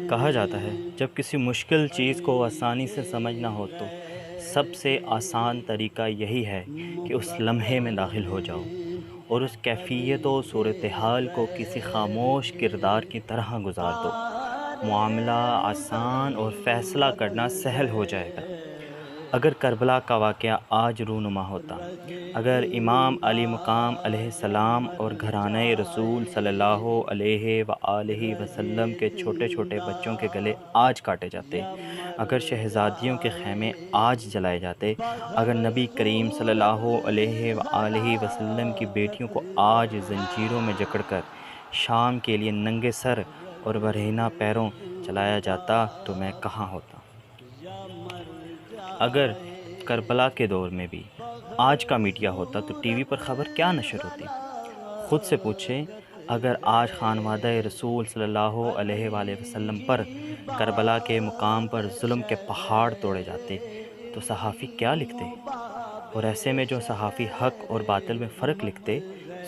کہا جاتا ہے جب کسی مشکل چیز کو آسانی سے سمجھنا ہو تو سب سے آسان طریقہ یہی ہے کہ اس لمحے میں داخل ہو جاؤ اور اس کیفیت و صورتحال کو کسی خاموش کردار کی طرح گزار دو۔ معاملہ آسان اور فیصلہ کرنا سہل ہو جائے گا۔ اگر کربلا کا واقعہ آج رونما ہوتا، اگر امام علی مقام علیہ السلام اور گھرانہ رسول صلی اللہ علیہ وآلہ وسلم کے چھوٹے چھوٹے بچوں کے گلے آج کاٹے جاتے، اگر شہزادیوں کے خیمے آج جلائے جاتے، اگر نبی کریم صلی اللہ علیہ وآلہ وسلم کی بیٹیوں کو آج زنجیروں میں جکڑ کر شام کے لیے ننگے سر اور برہنہ پیروں چلایا جاتا تو میں کہاں ہوتا؟ اگر کربلا کے دور میں بھی آج کا میڈیا ہوتا تو ٹی وی پر خبر کیا نشر ہوتی؟ خود سے پوچھیں، اگر آج خانوادہ رسول صلی اللہ علیہ وآلہ وسلم پر کربلا کے مقام پر ظلم کے پہاڑ توڑے جاتے تو صحافی کیا لکھتے؟ اور ایسے میں جو صحافی حق اور باطل میں فرق لکھتے،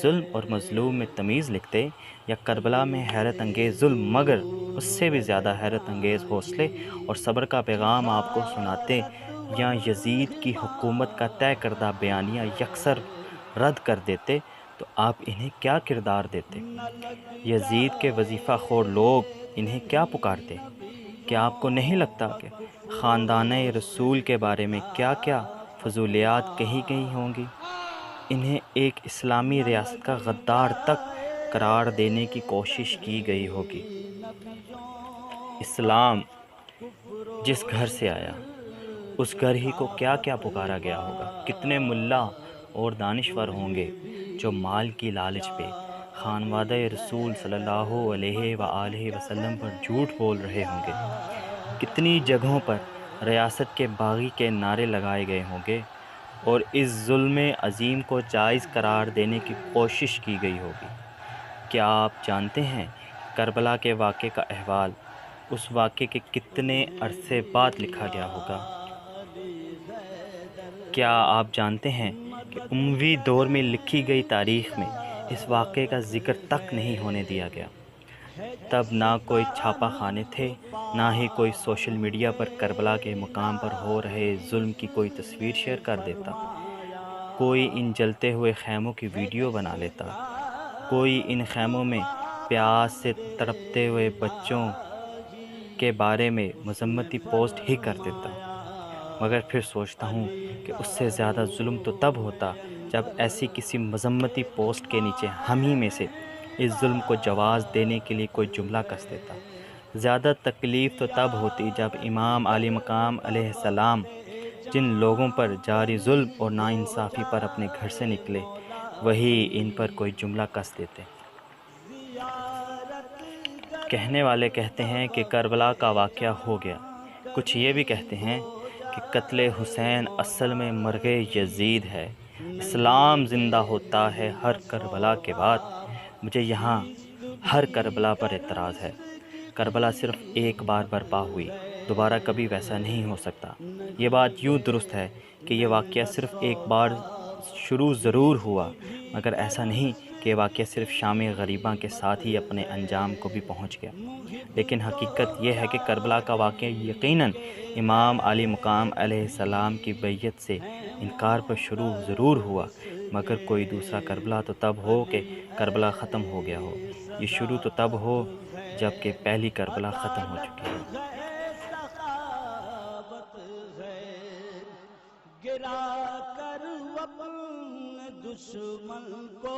ظلم اور مظلوم میں تمیز لکھتے، یا کربلا میں حیرت انگیز ظلم مگر اس سے بھی زیادہ حیرت انگیز حوصلے اور صبر کا پیغام آپ کو سناتے، یا یزید کی حکومت کا طے کردہ بیانیہ یکسر رد کر دیتے تو آپ انہیں کیا کردار دیتے؟ یزید کے وظیفہ خور لوگ انہیں کیا پکارتے؟ کیا آپ کو نہیں لگتا کہ خاندانِ رسول کے بارے میں کیا کیا فضولیات کہی گئی ہوں گی؟ انہیں ایک اسلامی ریاست کا غدار تک قرار دینے کی کوشش کی گئی ہوگی۔ اسلام جس گھر سے آیا اس گھر ہی کو کیا کیا پکارا گیا ہوگا۔ کتنے ملا اور دانشور ہوں گے جو مال کی لالچ پہ خانوادہ رسول صلی اللہ علیہ وآلہ وسلم پر جھوٹ بول رہے ہوں گے۔ کتنی جگہوں پر ریاست کے باغی کے نعرے لگائے گئے ہوں گے اور اس ظلم عظیم کو جائز قرار دینے کی کوشش کی گئی ہوگی۔ کیا آپ جانتے ہیں کربلا کے واقعے کا احوال اس واقعے کے کتنے عرصے بعد لکھا گیا ہوگا؟ کیا آپ جانتے ہیں کہ اموی دور میں لکھی گئی تاریخ میں اس واقعے کا ذکر تک نہیں ہونے دیا گیا؟ تب نہ کوئی چھاپا خانے تھے، نہ ہی کوئی سوشل میڈیا پر کربلا کے مقام پر ہو رہے ظلم کی کوئی تصویر شیئر کر دیتا، کوئی ان جلتے ہوئے خیموں کی ویڈیو بنا لیتا، کوئی ان خیموں میں پیاس سے تڑپتے ہوئے بچوں کے بارے میں مذمتی پوسٹ ہی کر دیتا۔ مگر پھر سوچتا ہوں کہ اس سے زیادہ ظلم تو تب ہوتا جب ایسی کسی مذمتی پوسٹ کے نیچے ہم ہی میں سے اس ظلم کو جواز دینے کے لیے کوئی جملہ کس دیتا۔ زیادہ تکلیف تو تب ہوتی جب امام علی مقام علیہ السلام جن لوگوں پر جاری ظلم اور ناانصافی پر اپنے گھر سے نکلے وہی ان پر کوئی جملہ کس دیتے۔ کہنے والے کہتے ہیں کہ کربلا کا واقعہ ہو گیا، کچھ یہ بھی کہتے ہیں کہ قتل حسین اصل میں مرگ یزید ہے، اسلام زندہ ہوتا ہے ہر کربلا کے بعد۔ مجھے یہاں ہر کربلا پر اعتراض ہے۔ کربلا صرف ایک بار برپا ہوئی، دوبارہ کبھی ویسا نہیں ہو سکتا۔ یہ بات یوں درست ہے کہ یہ واقعہ صرف ایک بار شروع ضرور ہوا، مگر ایسا نہیں کہ یہ واقعہ صرف شام غریباں کے ساتھ ہی اپنے انجام کو بھی پہنچ گیا۔ لیکن حقیقت یہ ہے کہ کربلا کا واقعہ یقیناً امام علی مقام علیہ السلام کی بیعت سے انکار پر شروع ضرور ہوا، مگر کوئی دوسرا کربلا تو تب ہو کہ کربلا ختم ہو گیا ہو۔ یہ شروع تو تب ہو جب کہ پہلی کربلا ختم ہو چکی ہو۔ گرا کر اپنے دشمن کو